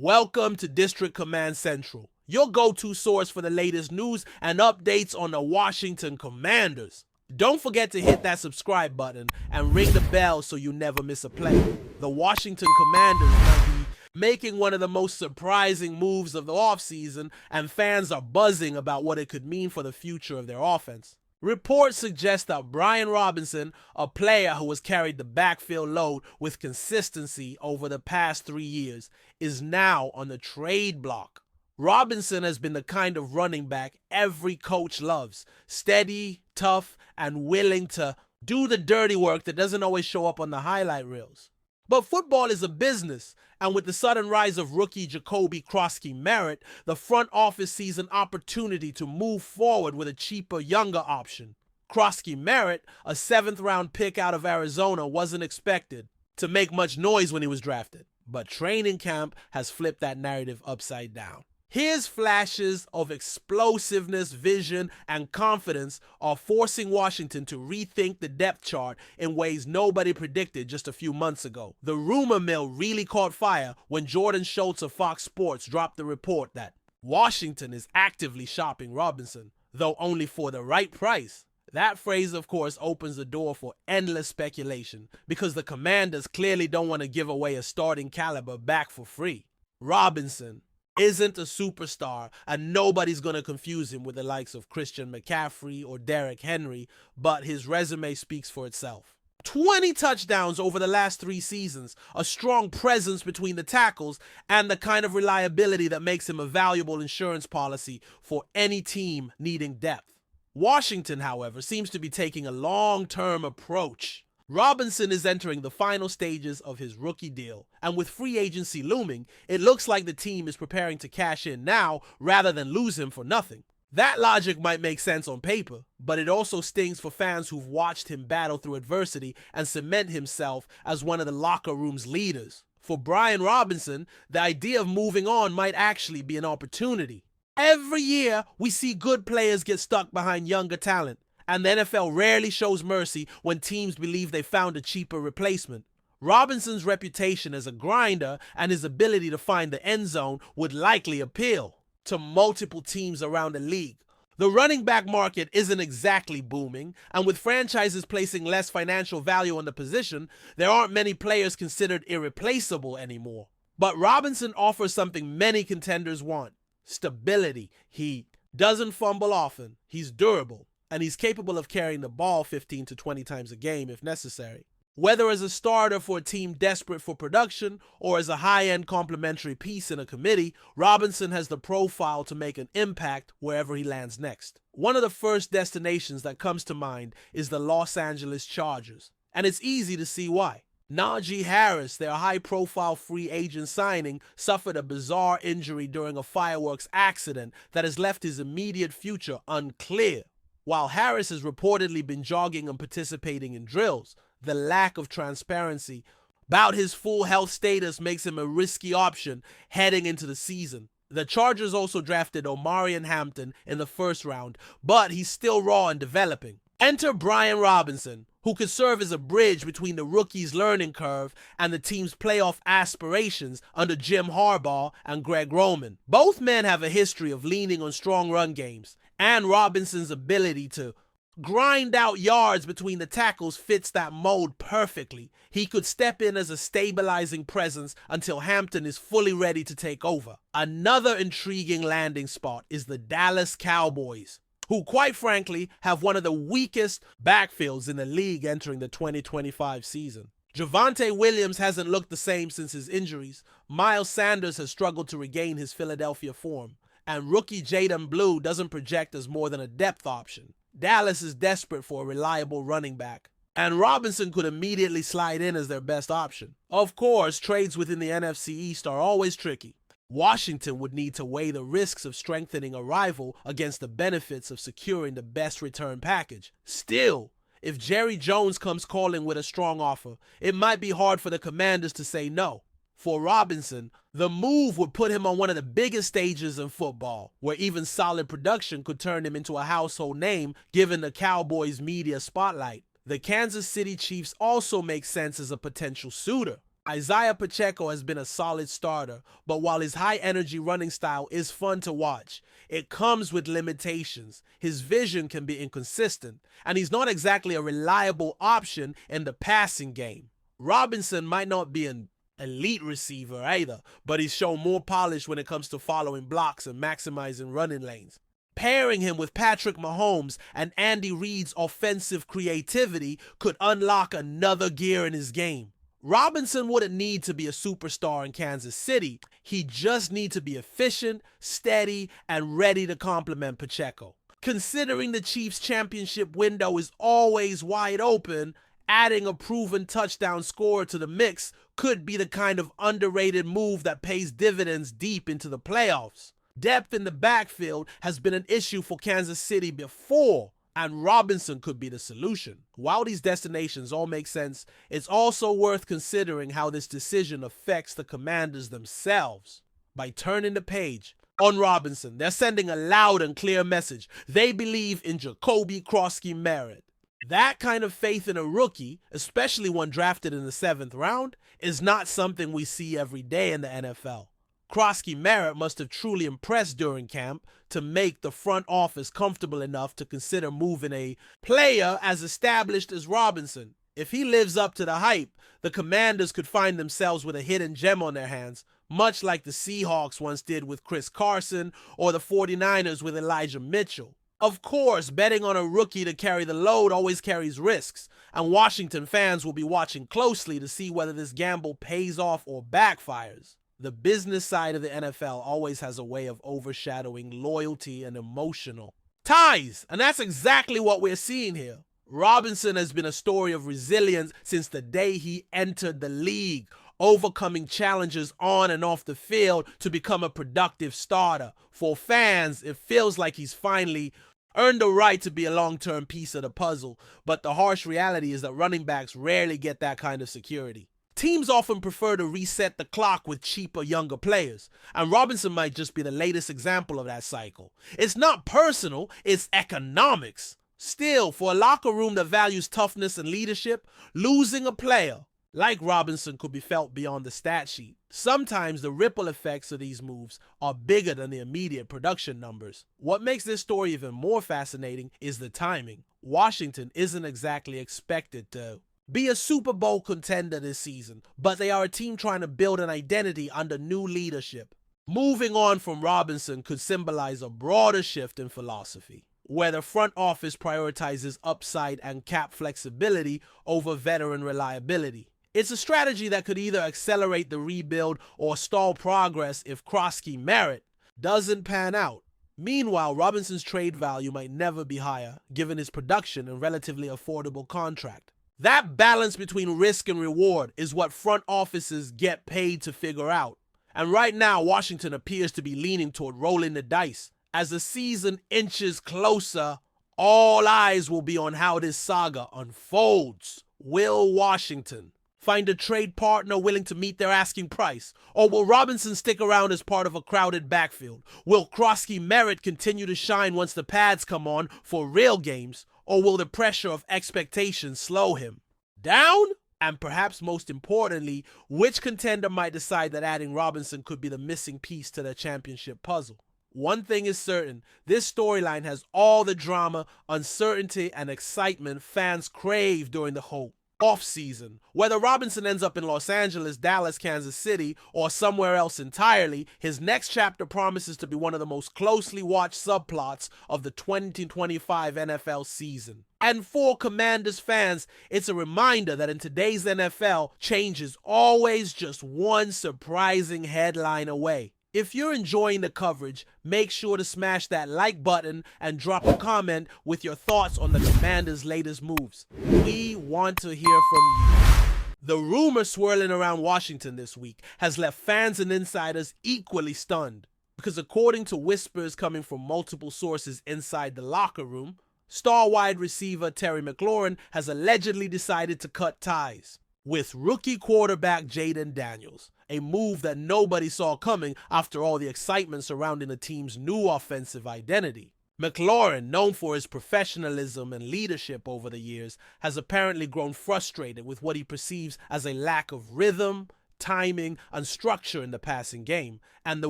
Welcome to District Command Central, your go-to source for the latest news and updates on the Washington Commanders. Don't forget to hit that subscribe button and ring the bell so you never miss a play. The Washington Commanders might be making one of the most surprising moves of the offseason, and fans are buzzing about what it could mean for the future of their offense. Reports suggest that Brian Robinson, a player who has carried the backfield load with consistency over the past 3 years, is now on the trade block. Robinson has been the kind of running back every coach loves: steady, tough, and willing to do the dirty work that doesn't always show up on the highlight reels. But football is a business, and with the sudden rise of rookie Jacoby Krosky-Merritt, the front office sees an opportunity to move forward with a cheaper, younger option. Krosky-Merritt, a 7th-round pick out of Arizona, wasn't expected to make much noise when he was drafted, but training camp has flipped that narrative upside down. His flashes of explosiveness, vision, and confidence are forcing Washington to rethink the depth chart in ways nobody predicted just a few months ago. The rumor mill really caught fire when Jordan Schultz of Fox Sports dropped the report that Washington is actively shopping Robinson, though only for the right price. That phrase, of course, opens the door for endless speculation because the Commanders clearly don't want to give away a starting caliber back for free. Robinson isn't a superstar, and nobody's going to confuse him with the likes of Christian McCaffrey or Derrick Henry, but his resume speaks for itself. 20 touchdowns over the last 3 seasons, a strong presence between the tackles, and the kind of reliability that makes him a valuable insurance policy for any team needing depth. Washington, however, seems to be taking a long-term approach. Robinson is entering the final stages of his rookie deal, and with free agency looming, it looks like the team is preparing to cash in now rather than lose him for nothing. That logic might make sense on paper, but it also stings for fans who've watched him battle through adversity and cement himself as one of the locker room's leaders. For Brian Robinson, the idea of moving on might actually be an opportunity. Every year, we see good players get stuck behind younger talent, and the NFL rarely shows mercy when teams believe they found a cheaper replacement. Robinson's reputation as a grinder and his ability to find the end zone would likely appeal to multiple teams around the league. The running back market isn't exactly booming, and with franchises placing less financial value on the position, there aren't many players considered irreplaceable anymore. But Robinson offers something many contenders want: stability. He doesn't fumble often, he's durable, and he's capable of carrying the ball 15 to 20 times a game if necessary. Whether as a starter for a team desperate for production or as a high-end complementary piece in a committee, Robinson has the profile to make an impact wherever he lands next. One of the first destinations that comes to mind is the Los Angeles Chargers, and it's easy to see why. Najee Harris, their high-profile free agent signing, suffered a bizarre injury during a fireworks accident that has left his immediate future unclear. While Harris has reportedly been jogging and participating in drills, the lack of transparency about his full health status makes him a risky option heading into the season. The Chargers also drafted McLaurin Hampton in the 1st round, but he's still raw and developing. Enter Brian Robinson, who could serve as a bridge between the rookie's learning curve and the team's playoff aspirations under Jim Harbaugh and Greg Roman. Both men have a history of leaning on strong run games, and Robinson's ability to grind out yards between the tackles fits that mold perfectly. He could step in as a stabilizing presence until Hampton is fully ready to take over. Another intriguing landing spot is the Dallas Cowboys, who quite frankly have one of the weakest backfields in the league entering the 2025 season. Javonte Williams hasn't looked the same since his injuries. Miles Sanders has struggled to regain his Philadelphia form, and rookie Jaden Blue doesn't project as more than a depth option. Dallas is desperate for a reliable running back, and Robinson could immediately slide in as their best option. Of course, trades within the NFC East are always tricky. Washington would need to weigh the risks of strengthening a rival against the benefits of securing the best return package. Still, if Jerry Jones comes calling with a strong offer, it might be hard for the Commanders to say no. For Robinson, the move would put him on one of the biggest stages in football, where even solid production could turn him into a household name given the Cowboys' media spotlight. The Kansas City Chiefs also make sense as a potential suitor. Isaiah Pacheco has been a solid starter, but while his high-energy running style is fun to watch, it comes with limitations. His vision can be inconsistent, and he's not exactly a reliable option in the passing game. Robinson might not be an elite receiver either, but he's shown more polish when it comes to following blocks and maximizing running lanes. Pairing him with Patrick Mahomes and Andy Reid's offensive creativity could unlock another gear in his game. Robinson wouldn't need to be a superstar in Kansas City. He just needs to be efficient, steady, and ready to complement Pacheco. Considering the Chiefs' championship window is always wide open, adding a proven touchdown scorer to the mix could be the kind of underrated move that pays dividends deep into the playoffs. Depth in the backfield has been an issue for Kansas City before, and Robinson could be the solution. While these destinations all make sense, it's also worth considering how this decision affects the Commanders themselves. By turning the page on Robinson, they're sending a loud and clear message. They believe in Jacoby Krosky-Merritt. That kind of faith in a rookie, especially one drafted in the 7th round, is not something we see every day in the NFL. Krosky-Merritt must have truly impressed during camp to make the front office comfortable enough to consider moving a player as established as Robinson. If he lives up to the hype, the Commanders could find themselves with a hidden gem on their hands, much like the Seahawks once did with Chris Carson or the 49ers with Elijah Mitchell. Of course, betting on a rookie to carry the load always carries risks, and Washington fans will be watching closely to see whether this gamble pays off or backfires. The business side of the NFL always has a way of overshadowing loyalty and emotional ties, and that's exactly what we're seeing here. Robinson has been a story of resilience since the day he entered the league, overcoming challenges on and off the field to become a productive starter. For fans, it feels like he's finally earned the right to be a long-term piece of the puzzle, but the harsh reality is that running backs rarely get that kind of security. Teams often prefer to reset the clock with cheaper, younger players, and Robinson might just be the latest example of that cycle. It's not personal, it's economics. Still, for a locker room that values toughness and leadership, losing a player like Robinson could be felt beyond the stat sheet. Sometimes the ripple effects of these moves are bigger than the immediate production numbers. What makes this story even more fascinating is the timing. Washington isn't exactly expected to be a Super Bowl contender this season, but they are a team trying to build an identity under new leadership. Moving on from Robinson could symbolize a broader shift in philosophy, where the front office prioritizes upside and cap flexibility over veteran reliability. It's a strategy that could either accelerate the rebuild or stall progress if Krosky-Merritt doesn't pan out. Meanwhile, Robinson's trade value might never be higher, given his production and relatively affordable contract. That balance between risk and reward is what front offices get paid to figure out. And right now, Washington appears to be leaning toward rolling the dice. As the season inches closer, all eyes will be on how this saga unfolds. Will Washington find a trade partner willing to meet their asking price? Or will Robinson stick around as part of a crowded backfield? Will Krosky-Merritt continue to shine once the pads come on for real games? Or will the pressure of expectations slow him down? And perhaps most importantly, which contender might decide that adding Robinson could be the missing piece to their championship puzzle? One thing is certain, this storyline has all the drama, uncertainty, and excitement fans crave during the whole offseason. Whether Robinson ends up in Los Angeles, Dallas, Kansas City, or somewhere else entirely, his next chapter promises to be one of the most closely watched subplots of the 2025 NFL season. And for Commanders fans, it's a reminder that in today's NFL, change is always just one surprising headline away. If you're enjoying the coverage, make sure to smash that like button and drop a comment with your thoughts on the Commanders' latest moves. We want to hear from you. The rumor swirling around Washington this week has left fans and insiders equally stunned, because according to whispers coming from multiple sources inside the locker room, star wide receiver Terry McLaurin has allegedly decided to cut ties with rookie quarterback Daniels, a move that nobody saw coming after all the excitement surrounding the team's new offensive identity. McLaurin, known for his professionalism and leadership over the years, has apparently grown frustrated with what he perceives as a lack of rhythm, timing, and structure in the passing game, and the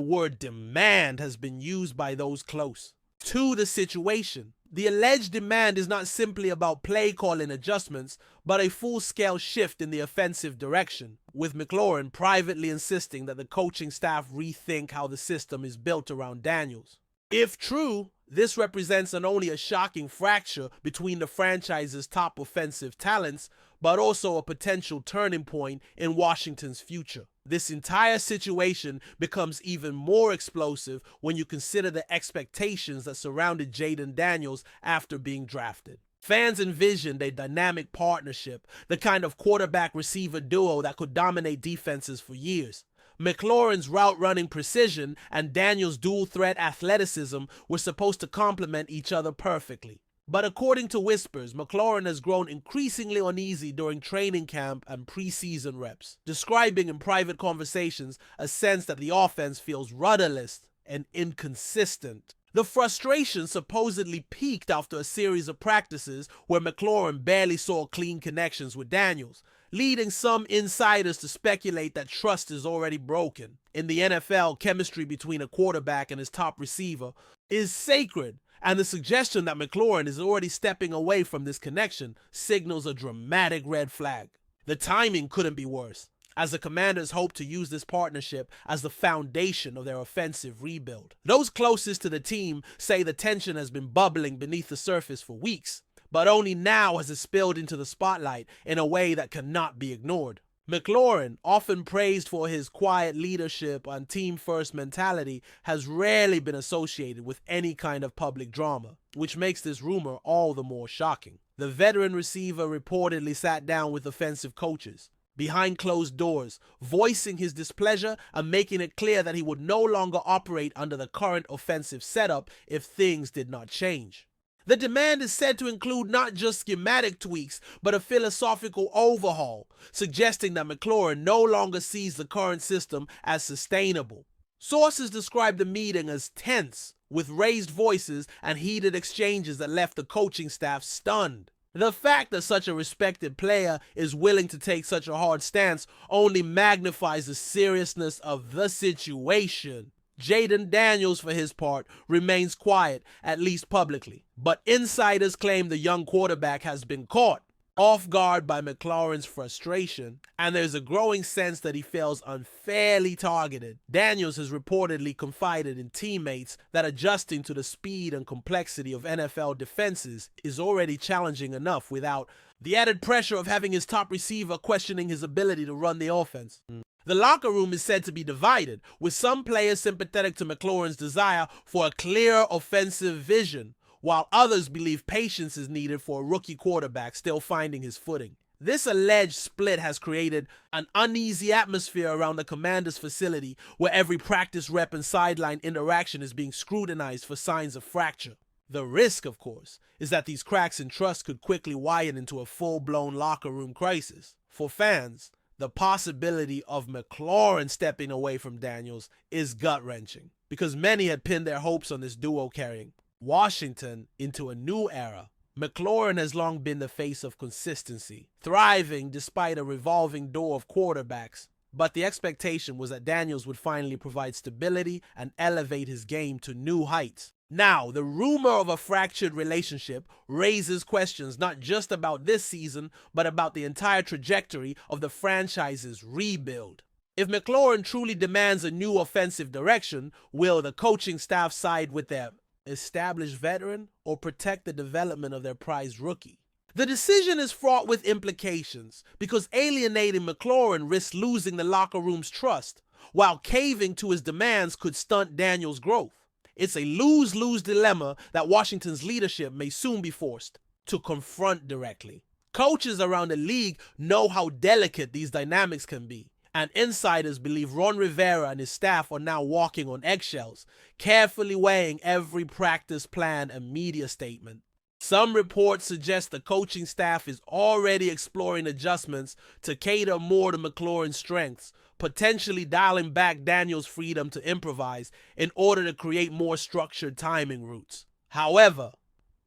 word demand has been used by those close to the situation. The alleged demand is not simply about play calling adjustments, but a full-scale shift in the offensive direction, with McLaurin privately insisting that the coaching staff rethink how the system is built around Daniels. If true, this represents not only a shocking fracture between the franchise's top offensive talents, but also a potential turning point in Washington's future. This entire situation becomes even more explosive when you consider the expectations that surrounded Jaden Daniels after being drafted. Fans envisioned a dynamic partnership, the kind of quarterback-receiver duo that could dominate defenses for years. McLaurin's route-running precision and Daniels' dual-threat athleticism were supposed to complement each other perfectly. But according to whispers, McLaurin has grown increasingly uneasy during training camp and preseason reps, describing in private conversations a sense that the offense feels rudderless and inconsistent. The frustration supposedly peaked after a series of practices where McLaurin barely saw clean connections with Daniels, leading some insiders to speculate that trust is already broken. In the NFL, chemistry between a quarterback and his top receiver is sacred, and the suggestion that McLaurin is already stepping away from this connection signals a dramatic red flag. The timing couldn't be worse, as the Commanders hope to use this partnership as the foundation of their offensive rebuild. Those closest to the team say the tension has been bubbling beneath the surface for weeks, but only now has it spilled into the spotlight in a way that cannot be ignored. McLaurin, often praised for his quiet leadership and team-first mentality, has rarely been associated with any kind of public drama, which makes this rumor all the more shocking. The veteran receiver reportedly sat down with offensive coaches behind closed doors, voicing his displeasure and making it clear that he would no longer operate under the current offensive setup if things did not change. The demand is said to include not just schematic tweaks, but a philosophical overhaul, suggesting that McLaurin no longer sees the current system as sustainable. Sources describe the meeting as tense, with raised voices and heated exchanges that left the coaching staff stunned. The fact that such a respected player is willing to take such a hard stance only magnifies the seriousness of the situation. Jaden Daniels, for his part, remains quiet, at least publicly. But insiders claim the young quarterback has been caught off guard by McLaurin's frustration, and there's a growing sense that he feels unfairly targeted. Daniels has reportedly confided in teammates that adjusting to the speed and complexity of NFL defenses is already challenging enough without the added pressure of having his top receiver questioning his ability to run the offense. The locker room is said to be divided, with some players sympathetic to McLaurin's desire for a clear offensive vision, while others believe patience is needed for a rookie quarterback still finding his footing. This alleged split has created an uneasy atmosphere around the Commanders' facility, where every practice rep and sideline interaction is being scrutinized for signs of fracture. The risk, of course, is that these cracks in trust could quickly widen into a full-blown locker room crisis. For fans, the possibility of McLaurin stepping away from Daniels is gut-wrenching, because many had pinned their hopes on this duo carrying Washington into a new era. McLaurin has long been the face of consistency, thriving despite a revolving door of quarterbacks, but the expectation was that Daniels would finally provide stability and elevate his game to new heights. Now, the rumor of a fractured relationship raises questions not just about this season, but about the entire trajectory of the franchise's rebuild. If McLaurin truly demands a new offensive direction, will the coaching staff side with their established veteran or protect the development of their prized rookie? The decision is fraught with implications, because alienating McLaurin risks losing the locker room's trust, while caving to his demands could stunt Daniels' growth. It's a lose-lose dilemma that Washington's leadership may soon be forced to confront directly. Coaches around the league know how delicate these dynamics can be, and insiders believe Ron Rivera and his staff are now walking on eggshells, carefully weighing every practice plan and media statement. Some reports suggest the coaching staff is already exploring adjustments to cater more to McLaurin's strengths, potentially dialing back Daniels' freedom to improvise in order to create more structured timing routes. However,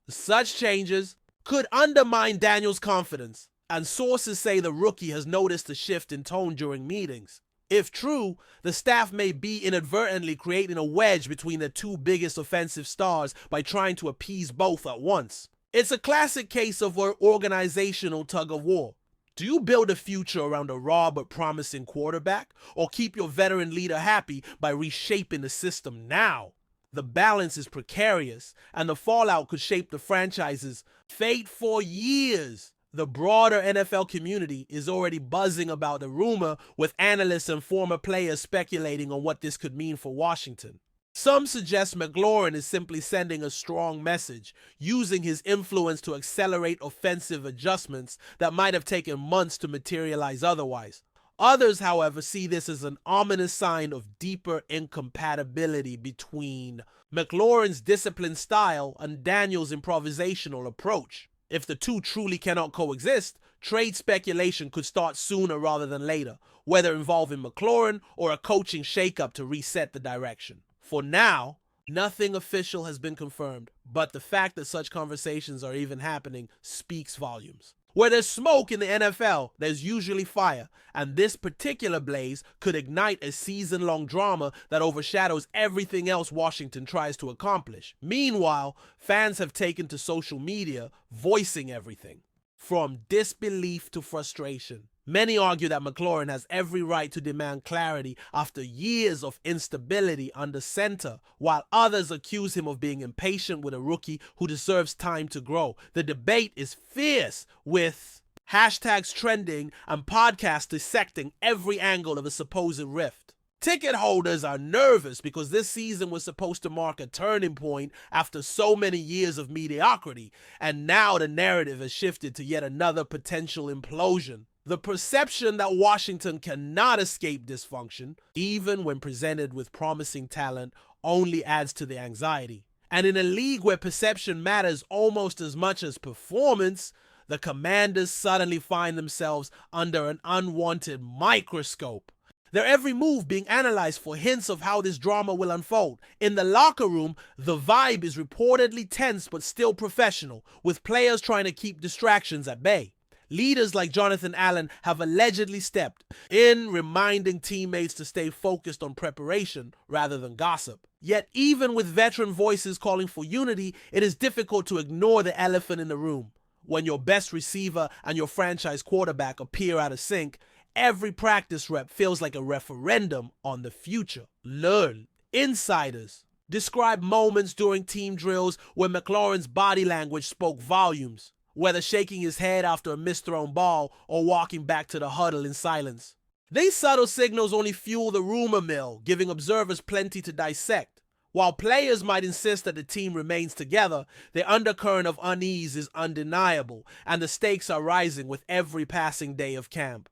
such changes could undermine Daniels' confidence, and sources say the rookie has noticed a shift in tone during meetings. If true, the staff may be inadvertently creating a wedge between the two biggest offensive stars by trying to appease both at once. It's a classic case of an organizational tug-of-war. Do you build a future around a raw but promising quarterback, or keep your veteran leader happy by reshaping the system now? The balance is precarious, and the fallout could shape the franchise's fate for years. The broader NFL community is already buzzing about the rumor, with analysts and former players speculating on what this could mean for Washington. Some suggest McLaurin is simply sending a strong message, using his influence to accelerate offensive adjustments that might have taken months to materialize otherwise. Others, however, see this as an ominous sign of deeper incompatibility between McLaurin's disciplined style and Daniels' improvisational approach. If the two truly cannot coexist, trade speculation could start sooner rather than later, whether involving McLaurin or a coaching shakeup to reset the direction. For now, nothing official has been confirmed, but the fact that such conversations are even happening speaks volumes. Where there's smoke in the NFL, there's usually fire, and this particular blaze could ignite a season-long drama that overshadows everything else Washington tries to accomplish. Meanwhile, fans have taken to social media, voicing everything, from disbelief to frustration. Many argue that McLaurin has every right to demand clarity after years of instability under center, while others accuse him of being impatient with a rookie who deserves time to grow. The debate is fierce, with hashtags trending and podcasts dissecting every angle of a supposed rift. Ticket holders are nervous because this season was supposed to mark a turning point after so many years of mediocrity, and now the narrative has shifted to yet another potential implosion. The perception that Washington cannot escape dysfunction, even when presented with promising talent, only adds to the anxiety. And in a league where perception matters almost as much as performance, the Commanders suddenly find themselves under an unwanted microscope. Their every move being analyzed for hints of how this drama will unfold. In the locker room, the vibe is reportedly tense but still professional, with players trying to keep distractions at bay. Leaders like Jonathan Allen have allegedly stepped in, reminding teammates to stay focused on preparation rather than gossip. Yet even with veteran voices calling for unity, it is difficult to ignore the elephant in the room. When your best receiver and your franchise quarterback appear out of sync, every practice rep feels like a referendum on the future. Learn. Insiders describe moments during team drills where McLaurin's body language spoke volumes, whether shaking his head after a misthrown ball or walking back to the huddle in silence. These subtle signals only fuel the rumor mill, giving observers plenty to dissect. While players might insist that the team remains together, the undercurrent of unease is undeniable, and the stakes are rising with every passing day of camp.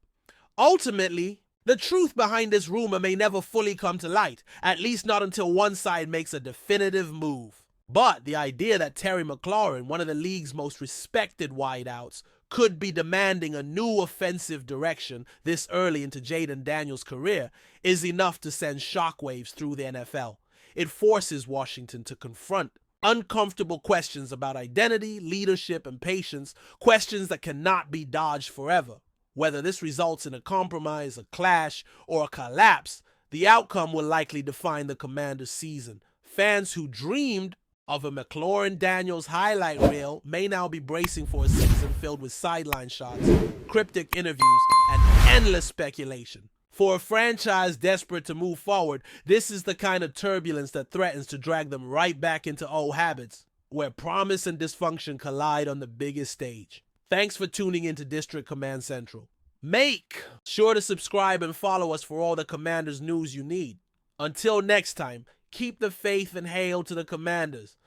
Ultimately, the truth behind this rumor may never fully come to light, at least not until one side makes a definitive move. But the idea that Terry McLaurin, one of the league's most respected wideouts, could be demanding a new offensive direction this early into Jaden Daniels' career is enough to send shockwaves through the NFL. It forces Washington to confront uncomfortable questions about identity, leadership, and patience, questions that cannot be dodged forever. Whether this results in a compromise, a clash, or a collapse, the outcome will likely define the Commanders' season. Fans who dreamed of a McLaurin Daniels highlight reel may now be bracing for a season filled with sideline shots, cryptic interviews, and endless speculation. For a franchise desperate to move forward, this is the kind of turbulence that threatens to drag them right back into old habits, where promise and dysfunction collide on the biggest stage. Thanks for tuning into District Command Central. Make sure to subscribe and follow us for all the Commanders news you need. Until next time, keep the faith and hail to the Commanders.